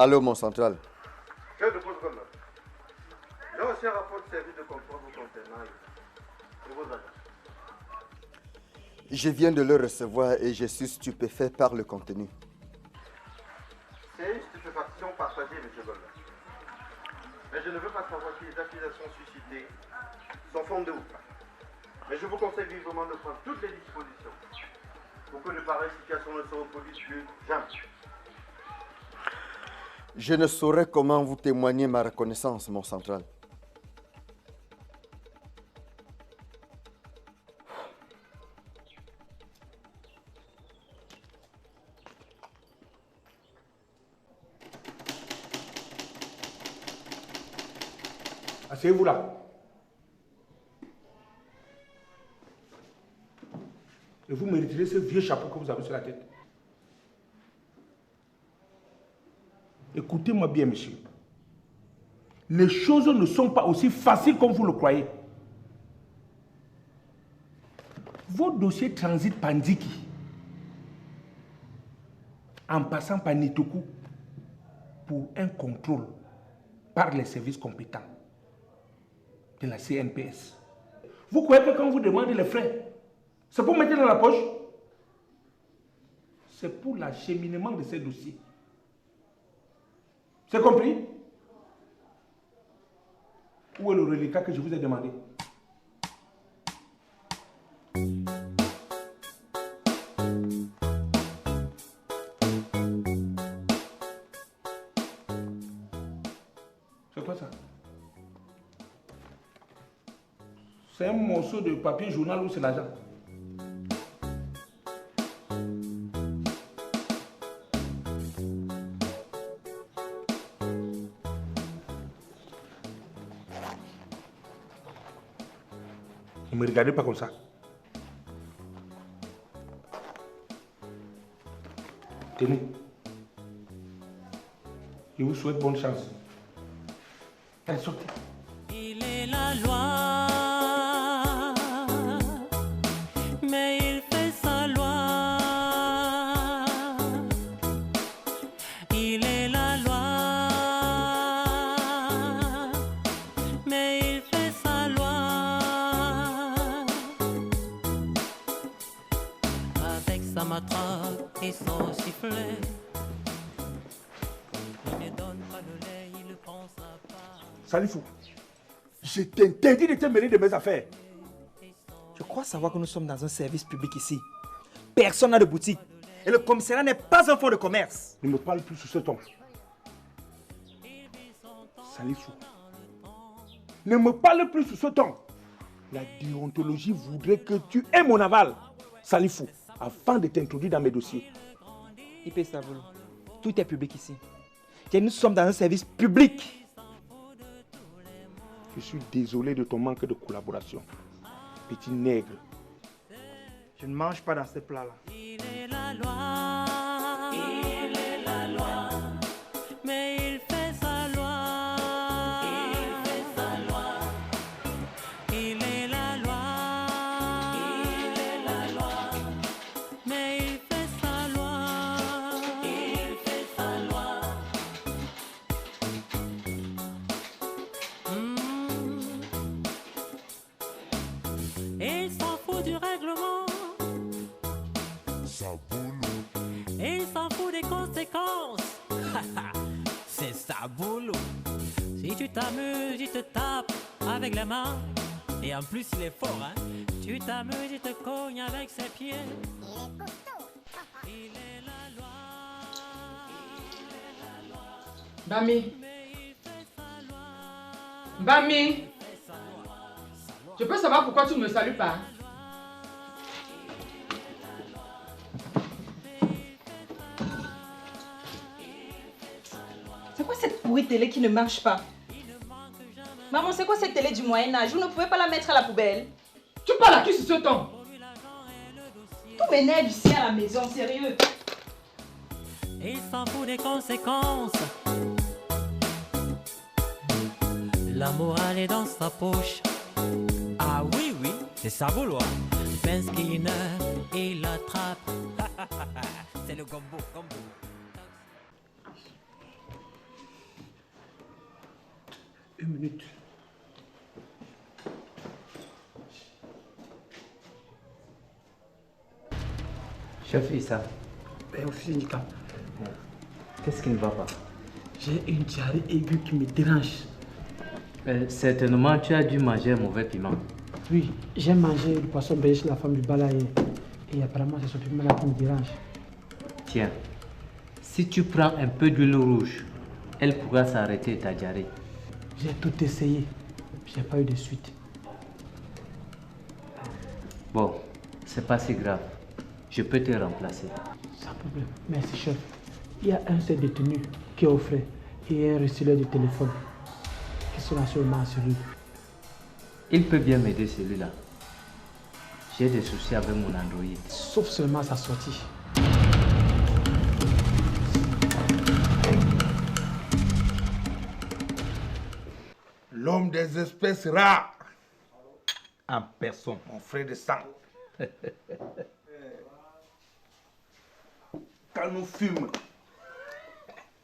Allô, mon central. Chef de poste commandant. J'ai reçu un rapport de service de contrôle vous concernant et vos agents. Je viens de le recevoir et je suis stupéfait par le contenu. C'est une stupéfaction partagée, M. Goldman. Mais je ne veux pas savoir si les accusations suscitées sont fondées ou pas. Mais je vous conseille vivement de prendre toutes les dispositions pour que de pareilles situations ne se reproduisent plus jamais. Je ne saurais comment vous témoigner ma reconnaissance, mon central. Asseyez-vous là. Et vous me retirez ce vieux chapeau que vous avez sur la tête. Écoutez-moi bien, monsieur. Les choses ne sont pas aussi faciles comme vous le croyez. Vos dossiers transitent par Ndiki, en passant par Nitoku, pour un contrôle par les services compétents de la CNPS. Vous croyez que quand vous demandez les frais, c'est pour mettre dans la poche? C'est pour l'acheminement de ces dossiers. C'est compris? Où est le reliquat que je vous ai demandé? C'est quoi ça? C'est un morceau de papier journal ou c'est l'argent? Ne me regardez pas comme ça. Tenez. Je vous souhaite bonne chance. Allez, sortez. Il est la loi, mais il fait sa loi. Il est la loi, mais il fait sa loi. Avec sa matraque et son sifflet, il ne donne pas le lait, il prend sa part. Salifou, je t'interdis de te mêler de mes affaires. Je crois savoir que nous sommes dans un service public ici. Personne n'a de boutique. Et le commissariat n'est pas un fonds de commerce. Ne me parle plus sous ce ton. Salifou, ne me parle plus sous ce ton. La déontologie voudrait que tu aies mon aval, Salifou, afin de t'introduire dans mes dossiers. IP Savoulou, tout est public ici. Et nous sommes dans un service public. Je suis désolé de ton manque de collaboration, petit nègre. Je ne mange pas dans ce plat-là. Il est la loi, il est la loi, mais il fait sa loi. Il fait sa loi. Il est la loi, il est la loi, mais il fait sa loi. Il fait sa loi. Et il s'en fout du règlement. Et il s'en fout des conséquences. C'est ça, boulot. Si tu t'amuses, il te tape avec les mains. Et en plus, il est fort, hein. Tu t'amuses, il te cogne avec ses pieds. Il est la loi. Bami. Bami. Je peux savoir pourquoi tu ne me salues pas? C'est quoi cette pourrie télé qui ne marche pas? Maman, c'est quoi cette télé du Moyen-Âge? Vous ne pouvez pas la mettre à la poubelle? Tu parles à qui sur ce ton? Tout m'énerve ici à la maison, sérieux. Et il s'en fout des conséquences. La morale est dans sa poche. Ah oui, oui, c'est ça vouloir. Ben Skinner, il l'attrape. C'est le gombo, gombo. Une minute. Chef Issa, Officier Nika, qu'est-ce qui ne va pas? j'ai une diarrhée aiguë qui me dérange. Certainement, tu as dû manger un mauvais piment. Oui, j'ai mangé le poisson béni chez la femme du bala hier. Et apparemment, c'est son piment-là qui me dérange. Tiens, si tu prends un peu d'huile rouge, elle pourra s'arrêter ta diarrhée. J'ai tout essayé. J'ai pas eu de suite. Bon, c'est pas si grave. Je peux te remplacer. Sans problème. Merci, chef. Il y a un seul détenu qui est au frais et un receveur de téléphone qui sera sûrement en cellule. Il peut bien m'aider celui-là. J'ai des soucis avec mon Android. Sauf seulement sa sortie. L'homme des espèces rares. En personne, mon frère de sang. Quand nous fûmes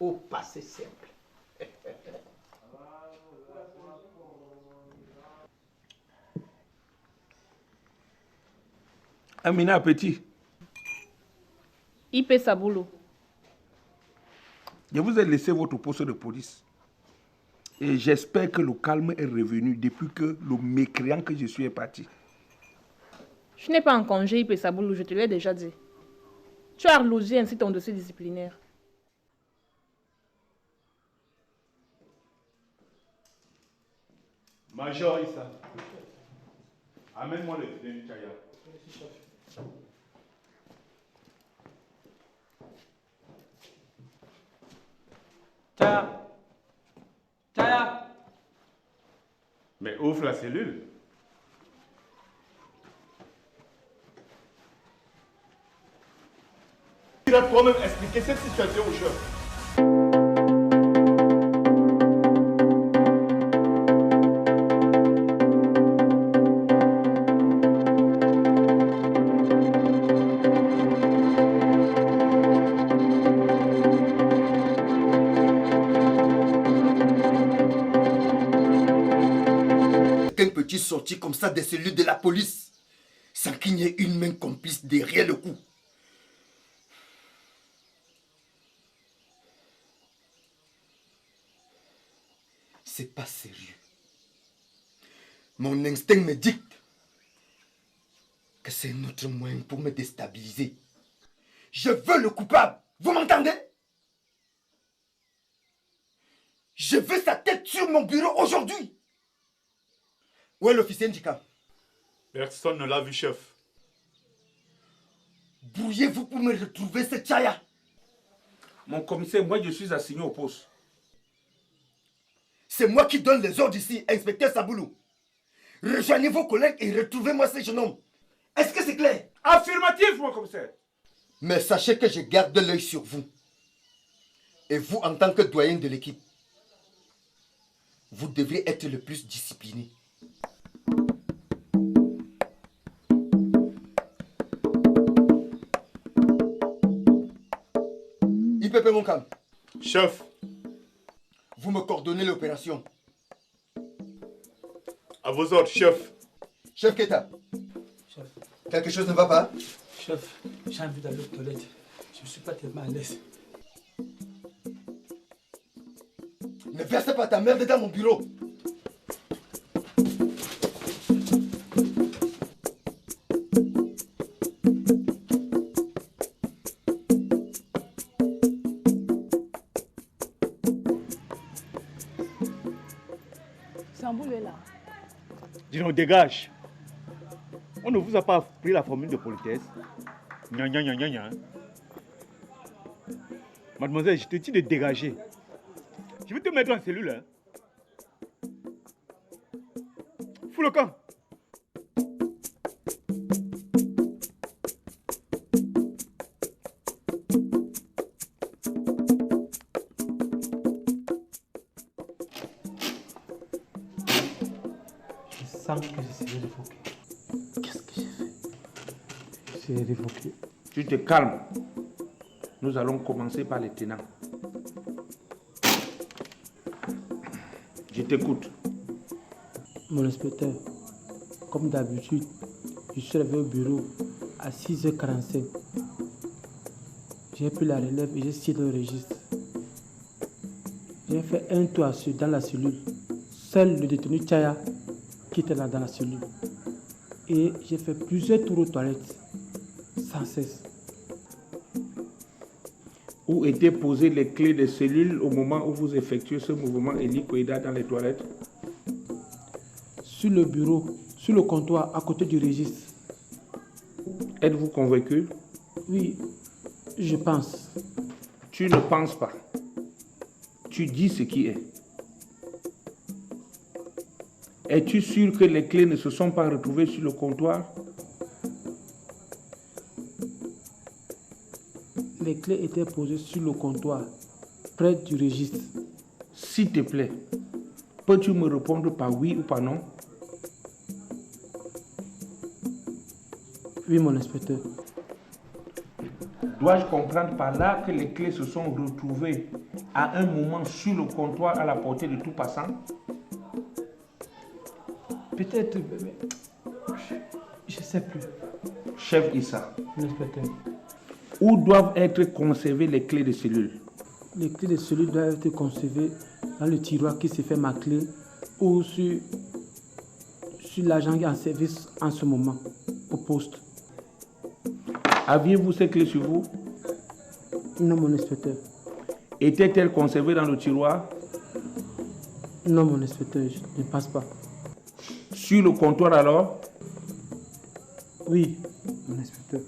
au passé simple. Amina Petit, IP Saboulou. je vous ai laissé votre poste de police. Et j'espère que le calme est revenu depuis que le mécréant que je suis est parti. Je n'ai pas en congé IP Saboulou, je te l'ai déjà dit. Tu as relogé ainsi ton dossier disciplinaire. Major Issa, amène-moi le détenu Chaya. Chaya. Chaya. Mais ouvre la cellule. Tu dois toi-même expliquer cette situation au chef. Qu'un petit sorti comme ça des cellules de la police, sans qu'il n'y ait une main complice derrière le coup. C'est pas sérieux. Mon instinct me dicte que c'est un autre moyen pour me déstabiliser. Je veux le coupable. Vous m'entendez? Je veux sa tête sur mon bureau aujourd'hui. Où est l'officier Ndika? Personne ne l'a vu, chef. Brouillez-vous pour me retrouver ce Chaya. Mon commissaire, moi je suis assigné au poste. C'est moi qui donne les ordres ici, inspecteur Saboulou. Rejoignez vos collègues et retrouvez-moi ce jeune homme. Est-ce que c'est clair? Affirmatif, mon commissaire. Mais sachez que je garde l'œil sur vous. Et vous, en tant que doyen de l'équipe, vous devrez être le plus discipliné. IPP Monkam. Chef. Vous me coordonnez l'opération. À vos ordres, chef. Chef Keta. Chef. Quelque chose ne va pas? Chef, j'ai envie d'aller aux toilettes. Je ne suis pas tellement à l'aise. Ne verse pas ta merde dans mon bureau. Samboulou est là. Dis donc, dégage. On ne vous a pas appris la formule de politesse. Gna gna gna gna gna. Mademoiselle, je te dis de dégager. Je vais te mettre en cellule. Hein. Fous le camp. Je sens que je serai révoqué. Qu'est-ce que j'ai fait? Je serai révoqué. Tu te calmes. Nous allons commencer par les tenants. Je t'écoute. Mon inspecteur, comme d'habitude, je suis arrivé au bureau à 6h45. J'ai pris la relève et j'ai signé le registre. J'ai fait un tour dans la cellule. Seul le détenu Tchaya qui était là dans la cellule. Et j'ai fait plusieurs tours aux toilettes, sans cesse. Où étaient posées les clés des cellules au moment où vous effectuez ce mouvement hélicoïdal dans les toilettes? Sur le bureau, sur le comptoir, à côté du registre. Êtes-vous convaincu? Oui, je pense. Tu ne penses pas. Tu dis ce qui est. Es-tu sûr que les clés ne se sont pas retrouvées sur le comptoir? Les clés étaient posées sur le comptoir, près du registre. S'il te plaît, peux-tu me répondre par oui ou par non? Oui, mon inspecteur. Dois-je comprendre par là que les clés se sont retrouvées à un moment sur le comptoir à la portée de tout passant? Peut-être, mais je ne sais plus. Chef Issa, L'inspecteur. où doivent être conservées les clés de cellules? Les clés de cellules doivent être conservées dans le tiroir qui se fait ma clé ou sur l'agent en service en ce moment, au poste. Aviez-vous ces clés sur vous? Non, mon inspecteur. Étaient-elles conservées dans le tiroir? Non, mon inspecteur, je ne pense pas. Sur le comptoir alors? Oui, mon inspecteur.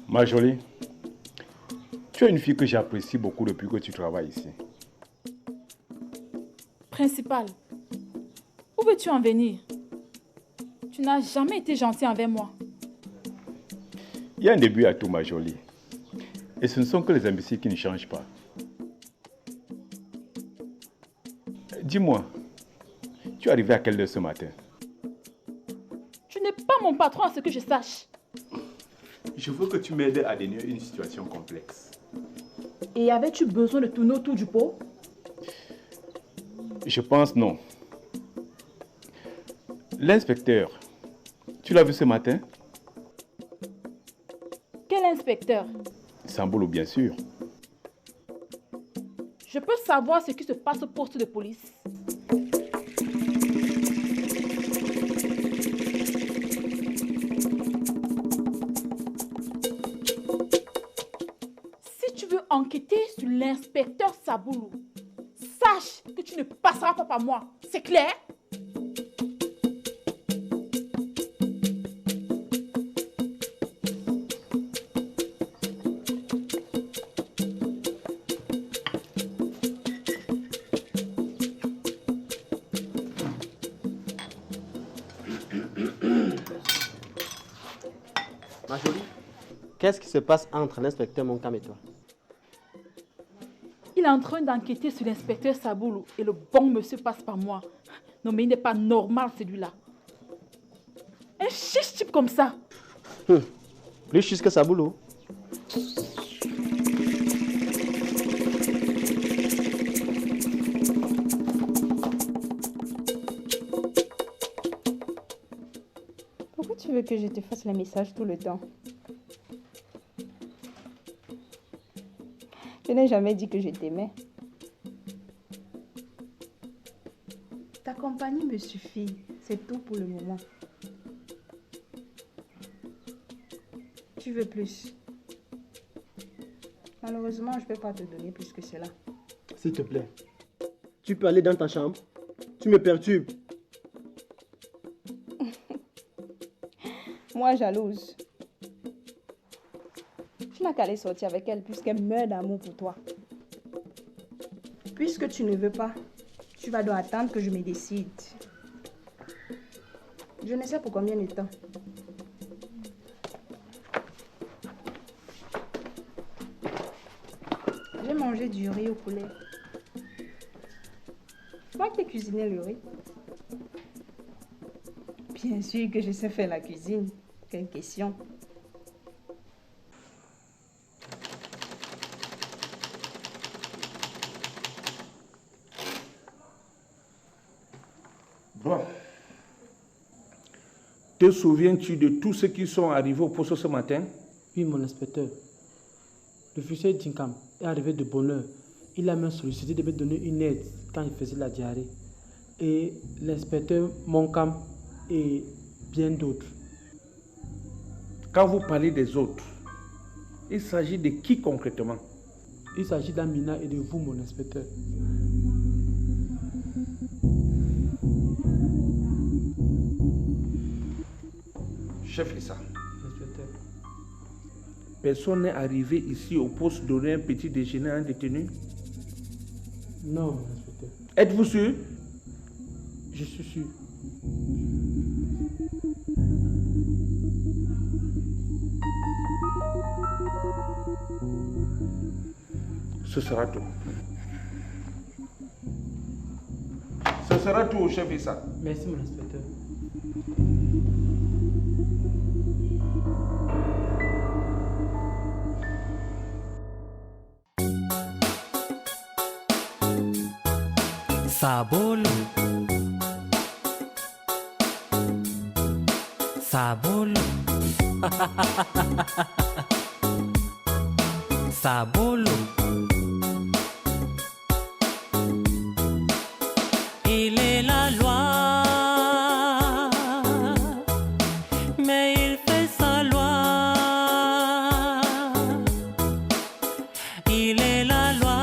Ma jolie, tu es une fille que j'apprécie beaucoup depuis que tu travailles ici. Principal, où veux-tu en venir? Tu n'as jamais été gentil envers moi. Il y a un début à tout, ma jolie. Et ce ne sont que les imbéciles qui ne changent pas. Dis-moi, tu es arrivé à quelle heure ce matin? Tu n'es pas mon patron à ce que je sache. Je veux que tu m'aides à dénouer une situation complexe. Et avais-tu besoin de tourner autour du pot? Je pense non. L'inspecteur, tu l'as vu ce matin? Quel inspecteur? Sambolo, bien sûr. Je peux savoir ce qui se passe au poste de police. Si tu veux enquêter sur l'inspecteur Saboulou, sache que tu ne passeras pas par moi. C'est clair? Ma jolie, qu'est-ce qui se passe entre l'inspecteur Moncam et toi? Il est en train d'enquêter sur l'inspecteur Saboulou et le bon monsieur passe par moi. Non mais il n'est pas normal celui-là. Un chiche type comme ça. Plus chiche que Saboulou. Pourquoi tu veux que je te fasse les messages tout le temps? Je n'ai jamais dit que je t'aimais. Ta compagnie me suffit. C'est tout pour le moment. Tu veux plus? Malheureusement, je ne peux pas te donner plus que cela. S'il te plaît, tu peux aller dans ta chambre. Tu me perturbes. Moi, jalouse. Tu n'as qu'à aller sortir avec elle puisqu'elle meurt d'amour pour toi. Puisque tu ne veux pas, tu vas donc attendre que je me décide. Je ne sais pour combien de temps. J'ai mangé du riz au poulet. C'est moi qui t'ai cuisiné le riz. Puis Bien sûr que je sais faire la cuisine. Quelle question. Bon. Te souviens-tu de tous ceux qui sont arrivés au poste ce matin? Oui, mon inspecteur. Le officier Dinkam est arrivé de bonne heure. Il a même sollicité de me donner une aide quand il faisait la diarrhée. Et l'inspecteur Monkam et bien d'autres. Quand vous parlez des autres, il s'agit de qui concrètement? Il s'agit d'Amina et de vous, mon inspecteur. Chef Lissa, personne n'est arrivé ici au poste donner un petit déjeuner à un détenu? Non, mon inspecteur. Êtes-vous sûr? Je suis sûr. Ce sera tout. Ce sera tout, chef Issa. Merci, mon inspecteur. Sabolo, Sabolo, Sabolo. Il est la loi, mais il fait sa loi. Il est la loi.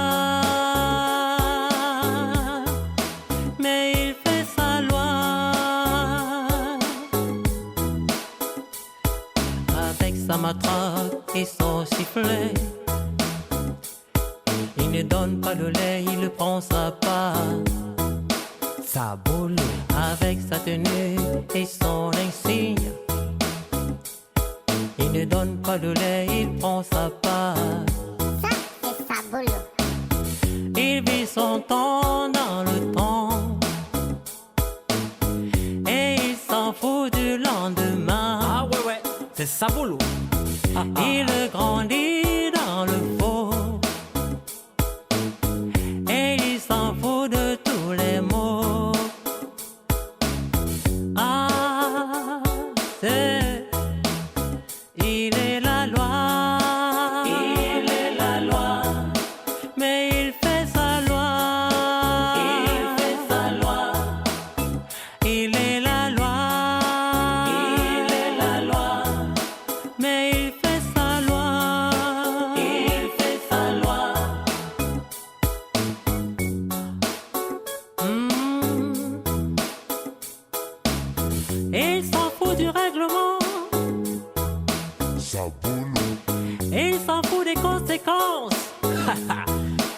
Sa matraque et son sifflet, il ne donne pas le lait, il le prend sa part. Sa boule avec sa tenue et son insigne, il ne donne pas de lait, il prend sa part. Ça, c'est sa boule. Il vit son temps dans le temps et il s'en fout du lendemain. Ah ouais, ouais, c'est sa boule. Il grandit dans le faux et il s'en fout de tous les mots. Ah, c'est... Il est la loi. Il est la loi. Mais il fait sa loi. Il fait sa loi. Il est la loi. Il est la loi. Mais il fait sa loi. Il fait sa loi. Et il s'en fout du règlement. Et il s'en fout des conséquences.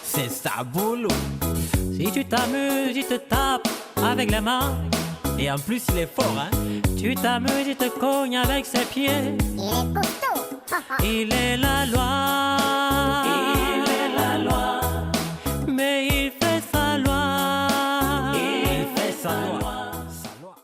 C'est sa boulot. Si tu t'amuses, il te tape avec les mains. Et en plus, il est fort, hein. Tu t'amuses, il te cogne avec ses pieds. Il est costaud. Il est la loi.